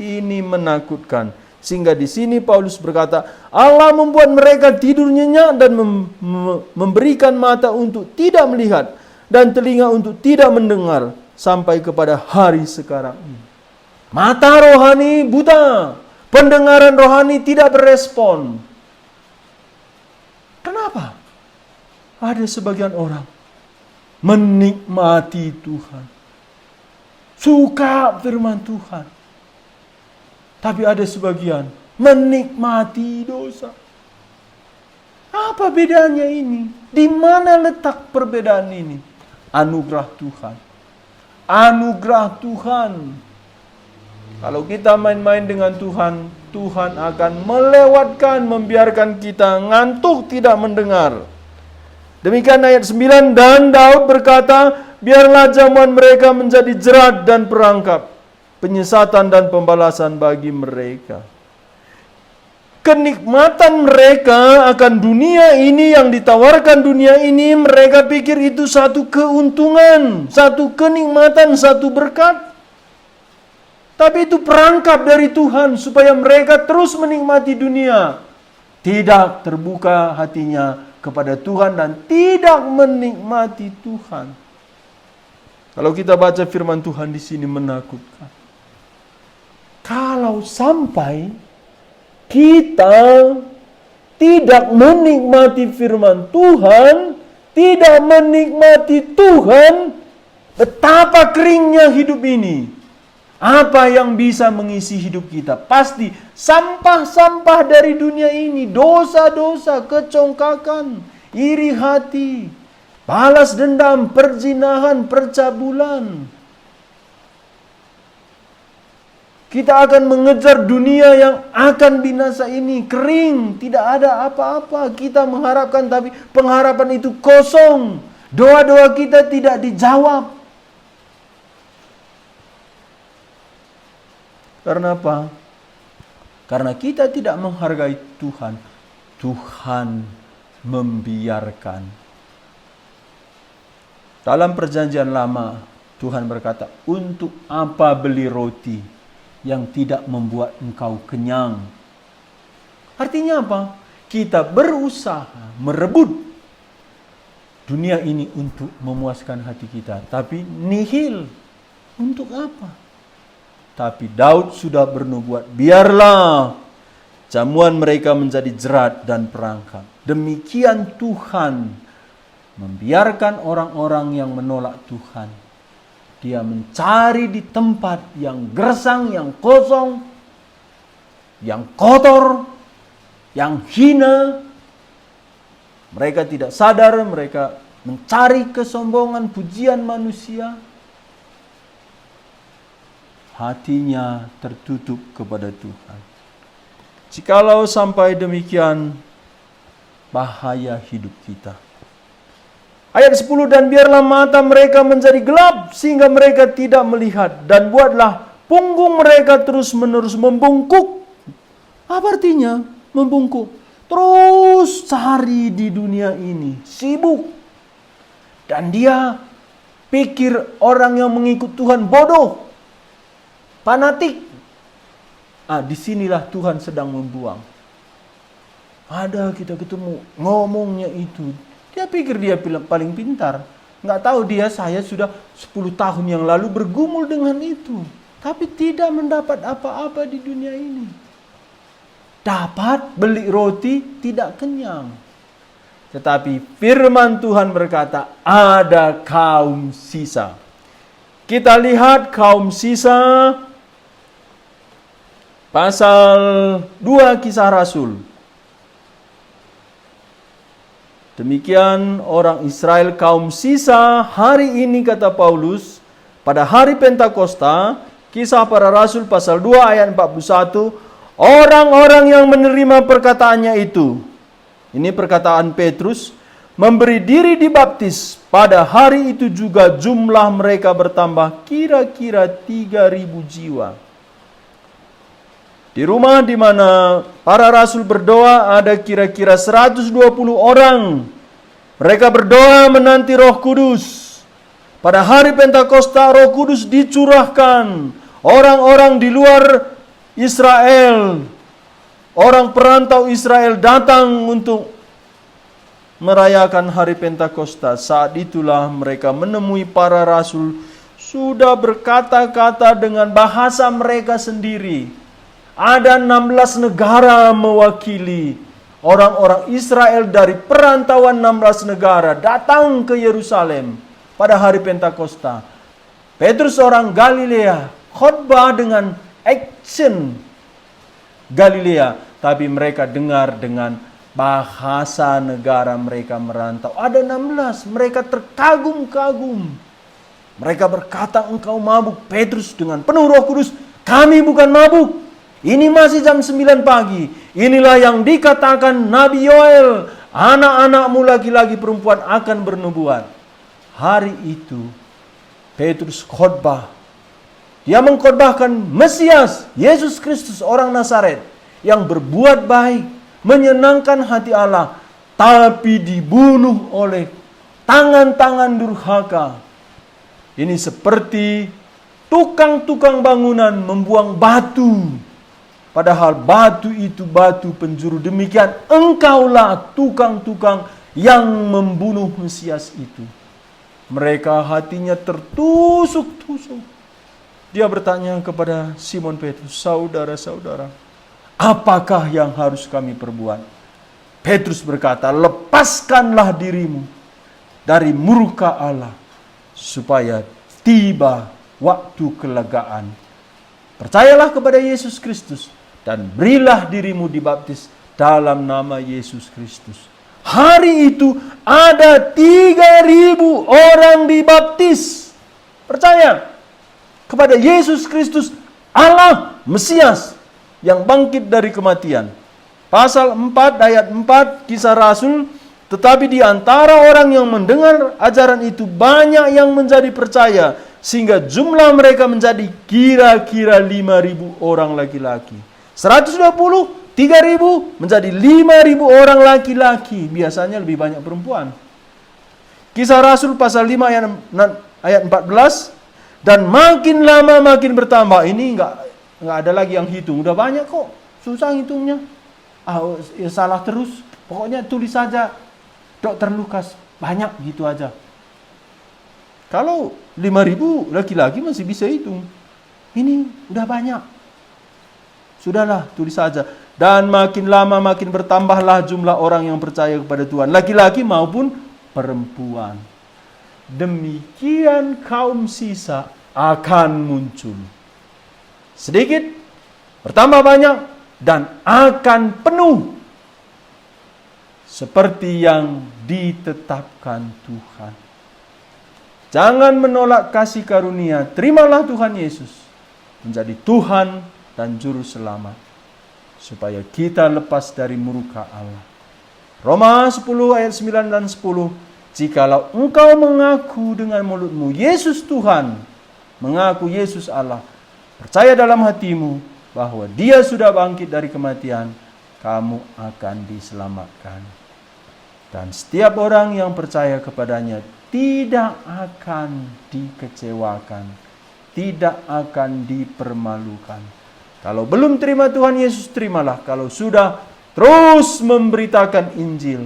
Ini menakutkan. Sehingga di sini Paulus berkata, Allah membuat mereka tidur nyenyak dan memberikan mata untuk tidak melihat dan telinga untuk tidak mendengar sampai kepada hari sekarang ini. Mata rohani buta, pendengaran rohani tidak berespon. Kenapa? Ada sebagian orang menikmati Tuhan, suka firman Tuhan, tapi ada sebagian menikmati dosa. Apa bedanya ini? Di mana letak perbedaan ini? Anugerah Tuhan. Anugerah Tuhan. Kalau kita main-main dengan Tuhan, Tuhan akan melewatkan, membiarkan kita ngantuk tidak mendengar. Demikian ayat 9, dan Daud berkata, biarlah jamuan mereka menjadi jerat dan perangkap, penyesatan dan pembalasan bagi mereka. Kenikmatan mereka akan dunia ini yang ditawarkan dunia ini, mereka pikir itu satu keuntungan, satu kenikmatan, satu berkat. Tapi itu perangkap dari Tuhan supaya mereka terus menikmati dunia, tidak terbuka hatinya kepada Tuhan dan tidak menikmati Tuhan. Kalau kita baca firman Tuhan di sini menakutkan. Kalau sampai kita tidak menikmati firman Tuhan, tidak menikmati Tuhan, betapa keringnya hidup ini. Apa yang bisa mengisi hidup kita? Pasti sampah-sampah dari dunia ini, dosa-dosa, kecongkakan, iri hati, balas dendam, perzinahan, percabulan. Kita akan mengejar dunia yang akan binasa ini, kering, tidak ada apa-apa. Kita mengharapkan, tapi pengharapan itu kosong. Doa-doa kita tidak dijawab. Karena apa? Karena kita tidak menghargai Tuhan. Tuhan membiarkan. Dalam perjanjian lama, Tuhan berkata, untuk apa beli roti yang tidak membuat engkau kenyang? Artinya apa? Kita berusaha merebut dunia ini untuk memuaskan hati kita, tapi nihil. Untuk apa? Tapi Daud sudah bernubuat, biarlah jamuan mereka menjadi jerat dan perangkap. Demikian Tuhan membiarkan orang-orang yang menolak Tuhan Dia mencari di tempat yang gersang, yang kosong, yang kotor, yang hina. Mereka tidak sadar, mereka mencari kesombongan, pujian manusia. Hatinya tertutup kepada Tuhan. Jikalau sampai demikian, bahaya hidup kita. Ayat 10, dan biarlah mata mereka menjadi gelap sehingga mereka tidak melihat, dan buatlah punggung mereka terus-menerus membungkuk. Apa artinya membungkuk? Terus cari di dunia ini, sibuk. Dan dia pikir orang yang mengikut Tuhan bodoh, fanatik. Disinilah Tuhan sedang membuang. Ada kita ketemu ngomongnya itu, dia pikir dia paling pintar. Nggak tahu saya sudah 10 tahun yang lalu bergumul dengan itu, tapi tidak mendapat apa-apa di dunia ini. Dapat beli roti, tidak kenyang. Tetapi firman Tuhan berkata, ada kaum sisa. Kita lihat kaum sisa, pasal 2 Kisah Rasul. Demikian orang Israel kaum sisa hari ini, kata Paulus, pada hari Pentakosta, Kisah Para Rasul pasal 2 ayat 41, orang-orang yang menerima perkataannya itu, ini perkataan Petrus, memberi diri dibaptis. Pada hari itu juga jumlah mereka bertambah kira-kira 3.000 jiwa. Di rumah di mana para rasul berdoa ada kira-kira 120 orang. Mereka berdoa menanti Roh Kudus. Pada hari Pentakosta Roh Kudus dicurahkan. Orang-orang di luar Israel, orang perantau Israel datang untuk merayakan hari Pentakosta. Saat itulah mereka menemui para rasul sudah berkata-kata dengan bahasa mereka sendiri. Ada 16 negara mewakili. Orang-orang Israel dari perantauan 16 negara datang ke Yerusalem pada hari Pentakosta. Petrus orang Galilea khotbah dengan action Galilea, tapi mereka dengar dengan bahasa negara mereka merantau. Ada 16, mereka terkagum-kagum. Mereka berkata, engkau mabuk. Petrus dengan penuh Roh Kudus, kami bukan mabuk. Ini masih jam 9 pagi. Inilah yang dikatakan Nabi Yoel. Anak-anakmu laki-laki perempuan akan bernubuat. Hari itu Petrus khotbah. Dia mengkhotbahkan Mesias, Yesus Kristus orang Nazaret, yang berbuat baik, menyenangkan hati Allah, tapi dibunuh oleh tangan-tangan durhaka. Ini seperti tukang-tukang bangunan membuang batu. Padahal batu itu batu penjuru. Demikian engkaulah tukang-tukang yang membunuh Mesias itu. Mereka hatinya tertusuk-tusuk. Dia bertanya kepada Simon Petrus, saudara-saudara, apakah yang harus kami perbuat? Petrus berkata, lepaskanlah dirimu dari murka Allah, supaya tiba waktu kelegaan. Percayalah kepada Yesus Kristus, dan berilah dirimu dibaptis dalam nama Yesus Kristus. Hari itu ada 3.000 orang dibaptis. Percaya kepada Yesus Kristus, Allah Mesias yang bangkit dari kematian. Pasal 4 ayat 4 Kisah Rasul, tetapi di antara orang yang mendengar ajaran itu banyak yang menjadi percaya, sehingga jumlah mereka menjadi kira-kira 5.000 orang laki-laki. 120, 3.000 menjadi 5.000 orang laki-laki. Biasanya lebih banyak perempuan. Kisah Rasul pasal 5 ayat 14. Dan makin lama makin bertambah. Ini enggak ada lagi yang hitung. Udah banyak kok. Susah hitungnya. Ya salah terus. Pokoknya tulis saja Dr. Lukas. Banyak gitu aja. Kalau 5.000 laki-laki masih bisa hitung. Ini udah banyak. Sudahlah, tulis saja. Dan makin lama makin bertambahlah jumlah orang yang percaya kepada Tuhan. Laki-laki maupun perempuan. Demikian kaum sisa akan muncul. Sedikit, bertambah banyak, dan akan penuh. Seperti yang ditetapkan Tuhan. Jangan menolak kasih karunia. Terimalah Tuhan Yesus menjadi Tuhan dan Juru Selamat. Supaya kita lepas dari murka Allah. Roma 10 ayat 9 dan 10. Jikalau engkau mengaku dengan mulutmu Yesus Tuhan, mengaku Yesus Allah, percaya dalam hatimu bahwa Dia sudah bangkit dari kematian, kamu akan diselamatkan. Dan setiap orang yang percaya kepadanya tidak akan dikecewakan, tidak akan dipermalukan. Kalau belum terima Tuhan Yesus, terimalah. Kalau sudah, terus memberitakan Injil.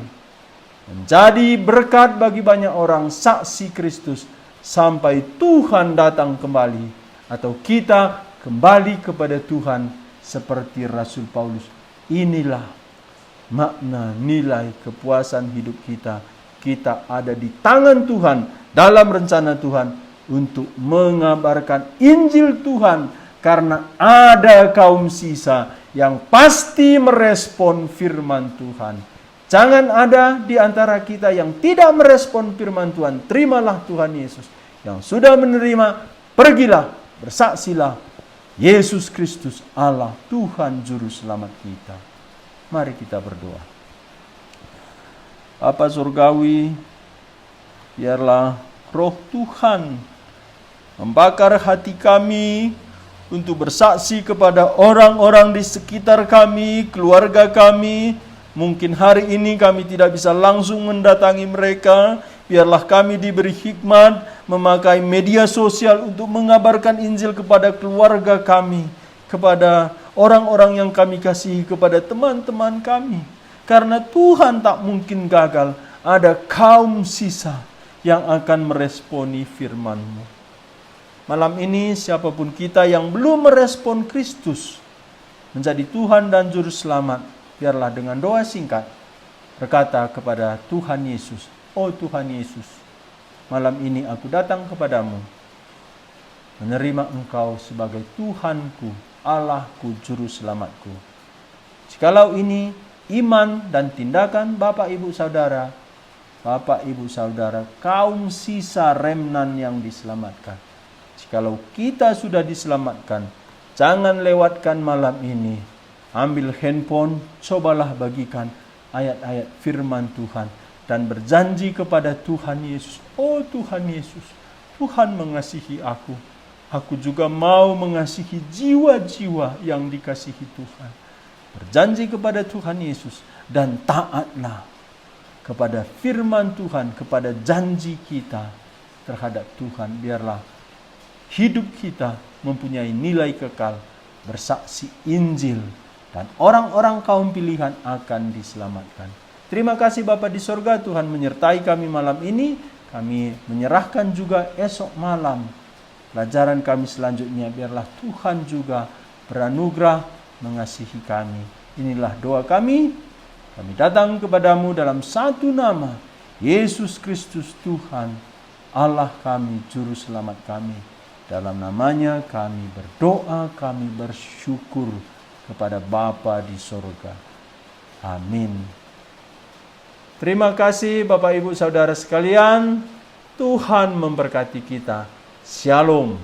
Menjadi berkat bagi banyak orang, saksi Kristus, sampai Tuhan datang kembali. Atau kita kembali kepada Tuhan seperti Rasul Paulus. Inilah makna nilai kepuasan hidup kita. Kita ada di tangan Tuhan, dalam rencana Tuhan, untuk mengabarkan Injil Tuhan. Karena ada kaum sisa yang pasti merespon firman Tuhan. Jangan ada di antara kita yang tidak merespon firman Tuhan. Terimalah Tuhan Yesus. Yang sudah menerima, pergilah, bersaksilah. Yesus Kristus Allah, Tuhan Juru Selamat kita. Mari kita berdoa. Bapa Surgawi, biarlah Roh Tuhan membakar hati kami untuk bersaksi kepada orang-orang di sekitar kami, keluarga kami. Mungkin hari ini kami tidak bisa langsung mendatangi mereka. Biarlah kami diberi hikmat memakai media sosial untuk mengabarkan Injil kepada keluarga kami, kepada orang-orang yang kami kasihi, kepada teman-teman kami. Karena Tuhan tak mungkin gagal. Ada kaum sisa yang akan meresponi firman-Mu. Malam ini siapapun kita yang belum merespon Kristus menjadi Tuhan dan Juru Selamat, biarlah dengan doa singkat berkata kepada Tuhan Yesus, "Oh Tuhan Yesus, malam ini aku datang kepadamu, menerima Engkau sebagai Tuhanku, Allahku, Juru Selamatku." Jikalau ini iman dan tindakan Bapak Ibu Saudara, kaum sisa remnan yang diselamatkan. Jikalau kita sudah diselamatkan, jangan lewatkan malam ini. Ambil handphone, cobalah bagikan ayat-ayat firman Tuhan. Dan berjanji kepada Tuhan Yesus, "Oh Tuhan Yesus, Tuhan mengasihi aku. Aku juga mau mengasihi jiwa-jiwa yang dikasihi Tuhan." Berjanji kepada Tuhan Yesus dan taatlah kepada firman Tuhan, kepada janji kita terhadap Tuhan. Biarlah hidup kita mempunyai nilai kekal, bersaksi Injil, dan orang-orang kaum pilihan akan diselamatkan. Terima kasih Bapa di sorga, Tuhan menyertai kami malam ini. Kami menyerahkan juga esok malam pelajaran kami selanjutnya. Biarlah Tuhan juga beranugerah mengasihi kami. Inilah doa kami. Kami datang kepadamu dalam satu nama, Yesus Kristus Tuhan, Allah kami, Juru Selamat kami. Dalam namanya kami berdoa, kami bersyukur kepada Bapa di sorga. Amin. Terima kasih Bapak Ibu Saudara sekalian. Tuhan memberkati kita. Shalom.